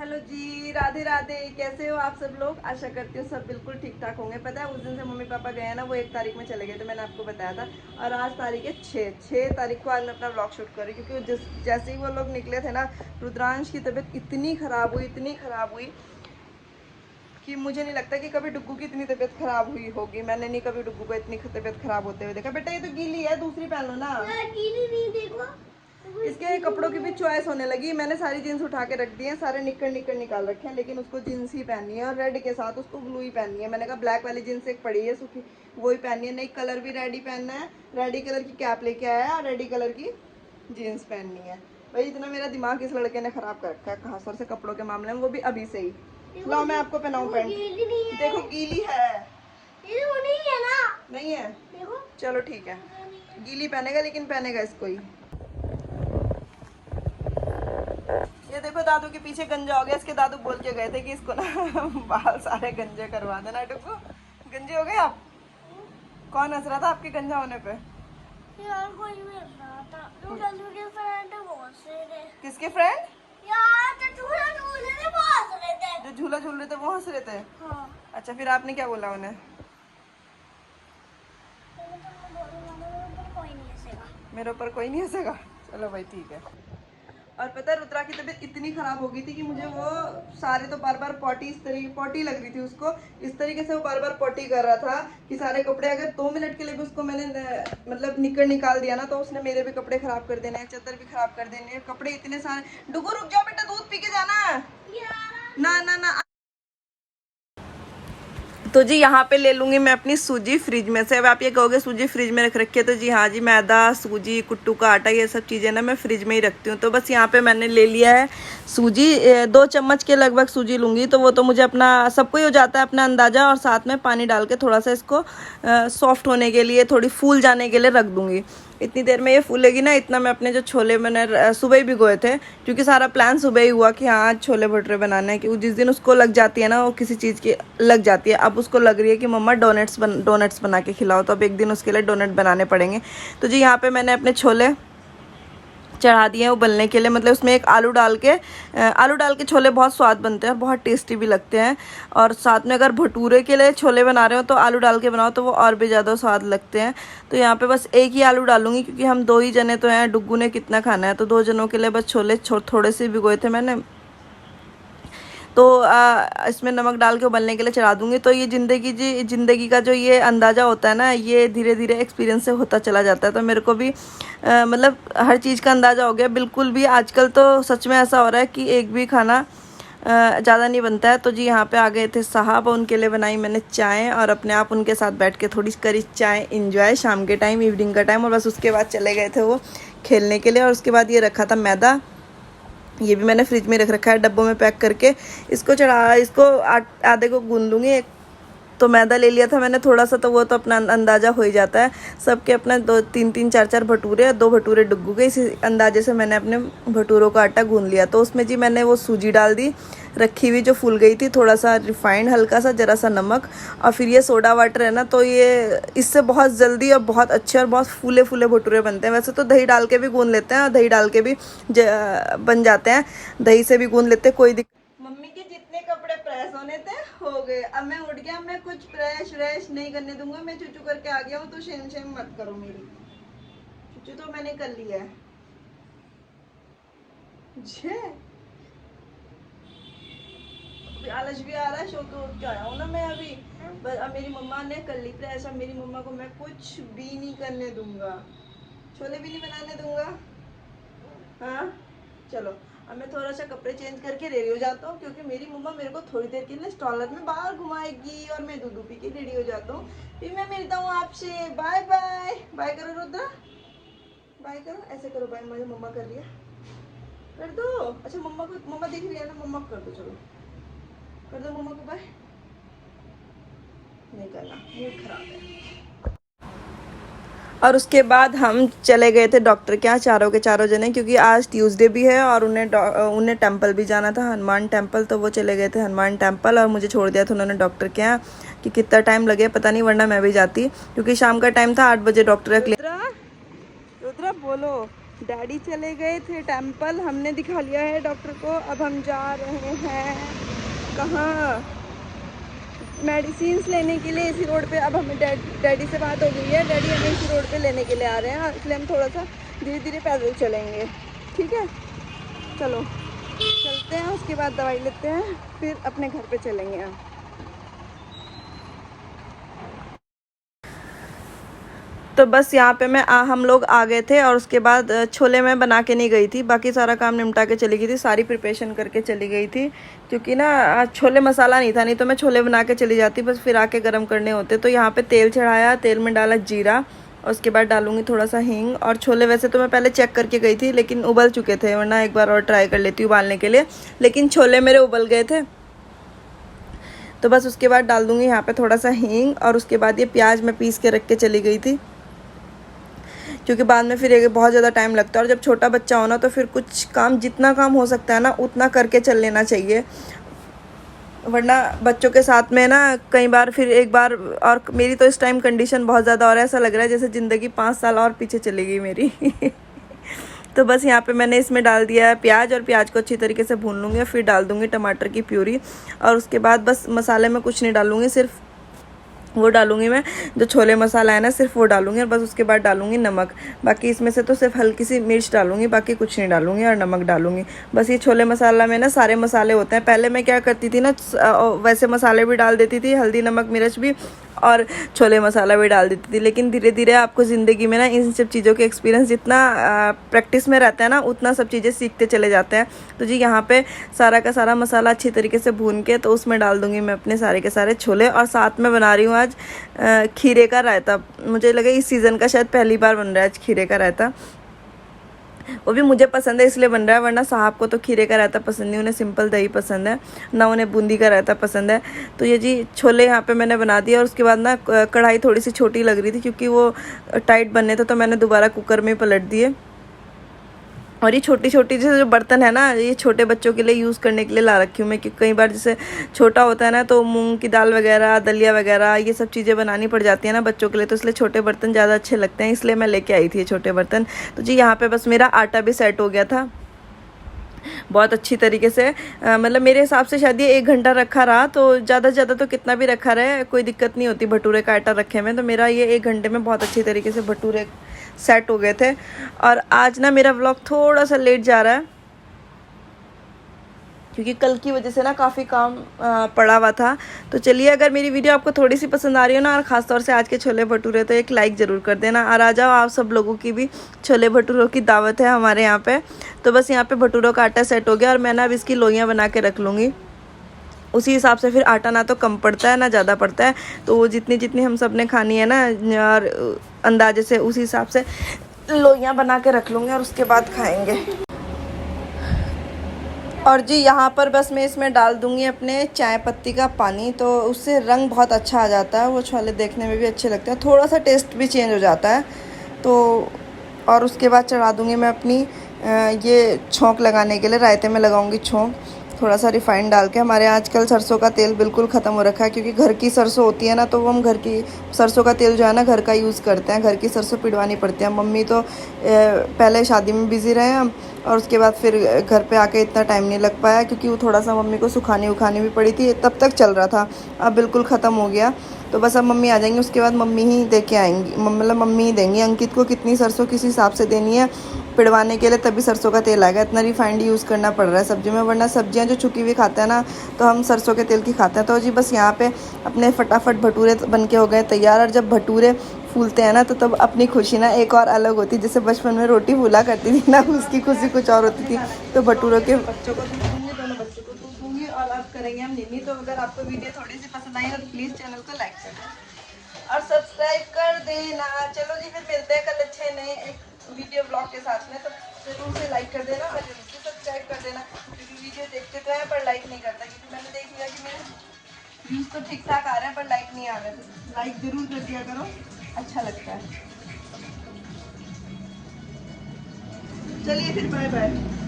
Hello जी, राधे राधे। कैसे हो आप सब लोग? आशा करती हूँ सब बिल्कुल ठीक ठाक होंगे। पता है उस दिन से मम्मी पापा गए हैं ना, वो 1 तारीख में चले गए थे, मैंने आपको बताया था। और आज तारीख है 6 तारीख को आज मैं अपना व्लॉग शूट कर रही हूँ, क्योंकि जैसे ही वो लोग निकले थे ना, रुद्रांश की तबीयत इतनी ख़राब हुई कि मुझे नहीं लगता कि कभी डुग्गू की इतनी तबीयत ख़राब हुई होगी। मैंने नहीं कभी डुग्गू को इतनी तबीयत ख़राब होते हुए देखा। बेटा ये तो गीली है, दूसरी पहन लो ना। गीली नहीं, देखो इसके कपड़ों की भी चॉइस होने लगी। मैंने सारी जीन्स उठा के रख दी है, सारे निक्कर निकाल रखे हैं, लेकिन उसको जीन्स ही पहननी है और रेड के साथ उसको ब्लू ही पहननी है। मैंने कहा ब्लैक वाली जीन्स एक पड़ी है सूखी, वो ही पहननी है। नहीं, कलर भी रेड ही पहनना है। रेडी कलर की कैप लेके आया है और रेडी कलर की जीन्स पहननी है। भाई इतना मेरा दिमाग इस लड़के ने खराब कर रखा है खासतौर से कपड़ों के मामले में, वो भी अभी से ही। लाओ मैं आपको पहनाऊं पैंट। देखो गीली है। ये वो नहीं है ना? नहीं है? देखो चलो ठीक है, गीली पहनेगा, लेकिन पहनेगा इसको ही। ये देखो दादू के पीछे गंजा हो गया। इसके दादू बोल के गए थे कि इसको ना बाल सारे गंजे करवा देना। डुगू गंजे हो गए आप? कौन हंस रहा था आपके गंजा होने पे? यार, कोई भी हंस रहा था। डुडू के फ्रेंड बहुत से थे। किसके फ्रेंड? यार तो झूला झूल रहे थे, वो हंस रहे थे। जो झूला झूल रहे थे वो हंस रहे थे? हाँ। अच्छा, फिर आपने क्या बोला उन्हें? कोई नहीं हंसेगा। मेरे ऊपर कोई नहीं हंसेगा? चलो भाई ठीक है। और पता है रुद्रा की तबीयत इतनी खराब हो गई थी कि मुझे वो सारे तो बार बार पॉटी, इस तरीके पॉटी लग रही थी उसको, इस तरीके से वो बार बार पॉटी कर रहा था कि सारे कपड़े, अगर 2 मिनट के लिए भी उसको मैंने मतलब निकाल दिया ना, तो उसने मेरे भी कपड़े खराब कर देने हैं, चादर भी खराब कर देने हैं, कपड़े इतने सारे। डुगू रुक जाओ बेटा, दूध पी के जाना। ना ना ना। तो जी यहाँ पे ले लूँगी मैं अपनी सूजी फ्रिज में से। अब आप ये कहोगे सूजी फ्रिज में रख रखी है, तो जी हाँ जी, मैदा, सूजी, कुट्टू का आटा, ये सब चीज़ें ना मैं फ्रिज में ही रखती हूँ। तो बस यहाँ पे मैंने ले लिया है सूजी। 2 चम्मच के लगभग सूजी लूँगी, तो वो तो मुझे अपना सबको ही हो जाता है अपना अंदाज़ा। और साथ में पानी डाल के थोड़ा सा इसको सॉफ्ट होने के लिए, थोड़ी फूल जाने के लिए रख दूँगी। इतनी देर में ये फूलेगी ना, इतना मैं अपने जो छोले मैंने सुबह ही भिगोए थे, क्योंकि सारा प्लान सुबह ही हुआ कि हाँ आज छोले भटूरे बनाने हैं। कि जिस दिन उसको लग जाती है ना, वो किसी चीज़ की लग जाती है। अब उसको लग रही है कि मम्मा डोनट्स बना के खिलाओ, तो अब एक दिन उसके लिए डोनट बनाने पड़ेंगे। तो जी यहाँ पे मैंने अपने छोले चढ़ा दिए हैं उबलने के लिए। मतलब उसमें एक आलू डाल के छोले बहुत स्वाद बनते हैं और बहुत टेस्टी भी लगते हैं। और साथ में अगर भटूरे के लिए छोले बना रहे हो तो आलू डाल के बनाओ, तो वो और भी ज़्यादा स्वाद लगते हैं। तो यहाँ पे बस एक ही आलू डालूंगी, क्योंकि हम 2 ही जने तो हैं, डुग्गू ने कितना खाना है। तो 2 जनों के लिए बस छोले थोड़े से भिगोए थे मैंने, तो इसमें नमक डाल के उबलने के लिए चढ़ा दूंगी। तो ये ज़िंदगी का जो ये अंदाज़ा होता है ना, ये धीरे धीरे एक्सपीरियंस से होता चला जाता है। तो मेरे को भी मतलब हर चीज़ का अंदाज़ा हो गया बिल्कुल भी। आजकल तो सच में ऐसा हो रहा है कि एक भी खाना ज़्यादा नहीं बनता है। तो जी यहाँ पे आ गए थे साहब, उनके लिए बनाई मैंने चाय, और अपने आप उनके साथ बैठ के थोड़ी करी चाय इंजॉय शाम के टाइम, इवनिंग का टाइम। और बस उसके बाद चले गए थे वो खेलने के लिए। और उसके बाद ये रखा था मैदा, ये भी मैंने फ्रिज में रख रखा है डब्बों में पैक करके। इसको आधे को गूंद लूँगी। तो मैदा ले लिया था मैंने थोड़ा सा, तो वो तो अपना अंदाज़ा हो ही जाता है सबके। अपना 2-3 4 भटूरे, 2 भटूरे डुग्गू के, इसी अंदाजे से मैंने अपने भटूरों का आटा गूंद लिया। तो उसमें जी मैंने वो सूजी डाल दी रखी हुई जो फूल गई थी, थोड़ा सा रिफाइंड, हल्का सा जरा सा नमक, और फिर ये सोडा वाटर है ना, तो ये इससे बहुत जल्दी और बहुत अच्छे और बहुत फूले फूले भटूरे बनते हैं। वैसे तो दही डाल के भी गूंद लेते हैं और दही डाल के भी बन जाते हैं, दही से भी गूंद लेते हैं, कोई दिक्कत। मम्मी के जितने कपड़े प्रेस होने थे हो गए। अब मैं उठ गया, मैं कुछ प्रेस नहीं करने दूंगा। मैं चुचू करके आ गया हूँ, तो शेम मत करो मेरी। चुचू तो मैंने कर लिया है। आलस भी आ रहा है, शो तो उठ के आया हूँ ना मैं अभी। बस अब मेरी मम्मा ने कर ली प्रेस, अब मेरी मम्मा को मैं कुछ भी नहीं करने दूंगा, छोले भी नहीं बनाने दूंगा। हाँ चलो, अब मैं थोड़ा सा कपड़े चेंज करके रेडी हो जाता हूँ, क्योंकि मेरी मम्मा मेरे को थोड़ी देर के लिए स्टॉलर में बाहर घुमाएगी और मैं दूध पी के रेडी हो जाता हूँ। फिर मैं मिलता हूँ आपसे। Bye bye. बाय करो रुद्रा, बाय करो, ऐसे करो बाय। मुझे मम्मा कर लिया, कर दो। अच्छा मम्मा देख रही है ना, मम्मा कर दो, चलो कर दो मम्मा को बाय। नहीं करना, मूड खराब है। और उसके बाद हम चले गए थे डॉक्टर के यहाँ, चारों के चारों जने, क्योंकि आज ट्यूसडे भी है और उन्हें टेंपल भी जाना था, हनुमान टेंपल। तो वो चले गए थे हनुमान टेंपल और मुझे छोड़ दिया था उन्होंने डॉक्टर के यहाँ। कि कितना टाइम लगे पता नहीं, वरना मैं भी जाती, क्योंकि शाम का टाइम था, 8 बजे डॉक्टर का। रुद्रा बोलो, डैडी चले गए थे टेंपल, हमने दिखा लिया है डॉक्टर को। अब हम जा रहे हैं कहाँ, मेडिसिन लेने के लिए इसी रोड पे। अब हमें डैडी से बात हो गई है, डैडी हमें इसी रोड पे लेने के लिए आ रहे हैं, इसलिए हम थोड़ा सा धीरे धीरे पैदल चलेंगे। ठीक है, चलो चलते हैं, उसके बाद दवाई लेते हैं, फिर अपने घर पे चलेंगे हम। तो बस यहाँ पे हम लोग आ गए थे, और उसके बाद छोले मैं बना के नहीं गई थी, बाकी सारा काम निपटा के चली गई थी, सारी प्रिपरेशन करके चली गई थी, क्योंकि ना छोले मसाला नहीं था, नहीं तो मैं छोले बना के चली जाती, बस फिर आके गर्म करने होते। तो यहाँ पे तेल चढ़ाया, तेल में डाला जीरा, और उसके बाद डालूंगी थोड़ा सा हींग। और छोले वैसे तो मैं पहले चेक करके गई थी, लेकिन उबल चुके थे, वरना एक बार और ट्राई कर लेती उबालने के लिए, लेकिन छोले मेरे उबल गए थे। तो बस उसके बाद डाल दूँगी यहाँ पे थोड़ा सा हींग, और उसके बाद ये प्याज मैं पीस के रख के चली गई थी, क्योंकि बाद में फिर बहुत ज़्यादा टाइम लगता है, और जब छोटा बच्चा हो ना तो फिर कुछ काम, जितना काम हो सकता है ना उतना करके चल लेना चाहिए, वरना बच्चों के साथ में ना कई बार फिर एक बार। और मेरी तो इस टाइम कंडीशन बहुत ज़्यादा, और ऐसा लग रहा है जैसे ज़िंदगी 5 साल और पीछे चली गई मेरी। तो बस यहाँ पे मैंने इसमें डाल दिया है प्याज, और प्याज को अच्छी तरीके से भून लूँगी, फिर डाल दूँगी टमाटर की प्यूरी, और उसके बाद बस मसाले में कुछ नहीं डालूँगी, सिर्फ वो डालूंगी मैं जो छोले मसाला है ना, सिर्फ वो डालूंगी, और बस उसके बाद डालूंगी नमक। बाकी इसमें से तो सिर्फ हल्की सी मिर्च डालूंगी, बाकी कुछ नहीं डालूंगी, और नमक डालूंगी बस। ये छोले मसाला में ना सारे मसाले होते हैं। पहले मैं क्या करती थी ना, वैसे मसाले भी डाल देती थी, हल्दी नमक मिर्च भी, और छोले मसाला भी डाल देती थी, लेकिन धीरे धीरे आपको ज़िंदगी में ना इन सब चीज़ों के एक्सपीरियंस जितना प्रैक्टिस में रहता है ना, उतना सब चीज़ें सीखते चले जाते हैं। तो जी यहाँ पे सारा का सारा मसाला अच्छी तरीके से भून के तो उसमें डाल दूँगी मैं अपने सारे के सारे छोले, और साथ में बना रही हूँ आज खीरे का रायता। मुझे लगा इस सीज़न का शायद पहली बार बन रहा है आज खीरे का रायता, वो भी मुझे पसंद है इसलिए बन रहा है, वरना साहब को तो खीरे का रायता पसंद नहीं, उन्हें सिंपल दही पसंद है, ना उन्हें बूंदी का रायता पसंद है। तो ये जी छोले यहाँ पे मैंने बना दिया, और उसके बाद ना कढ़ाई थोड़ी सी छोटी लग रही थी, क्योंकि वो टाइट बनने थे, तो मैंने दोबारा कुकर में पलट दिए। और ये छोटी छोटी जैसे जो बर्तन है ना, ये छोटे बच्चों के लिए यूज़ करने के लिए ला रखी हूँ मैं, क्योंकि कई बार जैसे छोटा होता है ना, तो मूंग की दाल वगैरह, दलिया वगैरह, ये सब चीज़ें बनानी पड़ जाती है ना बच्चों के लिए, तो इसलिए छोटे बर्तन ज़्यादा अच्छे लगते हैं, इसलिए मैं लेके आई थी ये छोटे बर्तन। तो जी यहाँ पे बस मेरा आटा भी सेट हो गया था बहुत अच्छी तरीके से, मतलब मेरे हिसाब से शायद ये 1 घंटा रखा रहा, तो ज़्यादा से ज़्यादा तो कितना भी रखा रहे कोई दिक्कत नहीं होती भटूरे का आटा रखे में। तो मेरा ये 1 घंटे में बहुत अच्छी तरीके से भटूरे सेट हो गए थे। और आज ना मेरा व्लॉग थोड़ा सा लेट जा रहा है, क्योंकि कल की वजह से ना काफ़ी काम पड़ा हुआ था। तो चलिए, अगर मेरी वीडियो आपको थोड़ी सी पसंद आ रही हो ना, और ख़ासतौर से आज के छोले भटूरे, तो एक लाइक ज़रूर कर देना, और आ जाओ आप सब लोगों की भी छोले भटूरों की दावत है हमारे यहाँ पे। तो बस यहाँ पे भटूरों का आटा सेट हो गया, और मैं ना अब इसकी लोइयाँ बना के रख लूँगी। उसी हिसाब से फिर आटा ना तो कम पड़ता है ना ज़्यादा पड़ता है, तो वो जितनी जितनी हम सब ने खानी है ना, और अंदाजे से उसी हिसाब से लोइयाँ बना के रख लूँगी, और उसके बाद खाएँगे। और जी यहाँ पर बस मैं इसमें डाल दूँगी अपने चाय पत्ती का पानी, तो उससे रंग बहुत अच्छा आ जाता है, वो छोले देखने में भी अच्छे लगते हैं, थोड़ा सा टेस्ट भी चेंज हो जाता है। तो और उसके बाद चढ़ा दूँगी मैं अपनी ये छोंक लगाने के लिए, रायते में लगाऊँगी छोंक, थोड़ा सा रिफाइंड डाल के। हमारे आजकल सरसों का तेल बिल्कुल ख़त्म हो रखा है, क्योंकि घर की सरसों होती है ना, तो वो हम घर की सरसों का तेल जो है ना घर का यूज़ करते हैं, घर की सरसों पिड़वानी पड़ती है। मम्मी तो पहले शादी में बिज़ी रहे हम, और उसके बाद फिर घर पे आके इतना टाइम नहीं लग पाया, क्योंकि वो थोड़ा सा मम्मी को सुखानी उखानी भी पड़ी थी, तब तक चल रहा था, अब बिल्कुल ख़त्म हो गया। तो बस अब मम्मी आ जाएंगी, उसके बाद मम्मी ही दे के आएंगी, मतलब मम्मी ही देंगी अंकित को कितनी सरसों किस हिसाब से देनी है पिड़वाने के लिए, तभी सरसों का तेल आएगा। इतना रिफाइंड यूज़ करना पड़ रहा है सब्जी में, वरना सब्जियां जो छुकी हुई खाते हैं ना, तो हम सरसों के तेल की खाते हैं। तो जी बस यहाँ पे अपने फटाफट भटूरे बन के हो गए तैयार। और जब भटूरे फूलते हैं ना, तो तब अपनी खुशी ना एक और अलग होती है। जैसे बचपन में रोटी फूला करती थी ना, उसकी खुशी कुछ और होती थी। तो भटूरों के बच्चों को दूंगी, दोनों बच्चों को दूंगी, और अब करेंगे हम निन्नी। तो अगर आपको वीडियो थोड़ी सी पसंद आई तो प्लीज़ चैनल को लाइक कर देना और सब्सक्राइब कर देना। चलो जी, फिर मिलते हैं कल अच्छे नए एक वीडियो ब्लॉग के साथ में। तो जरूर से लाइक कर देना और जरूर से सब्सक्राइब कर देना, क्योंकि वीडियो देखते तो हैं पर लाइक नहीं करता, क्योंकि मैंने देख लिया कि मेरे व्यूज़ तो ठीक ठाक आ रहे हैं पर लाइक नहीं आ रहे। तो लाइक जरूर कर दिया करो, अच्छा लगता है। चलिए फिर बाय बाय।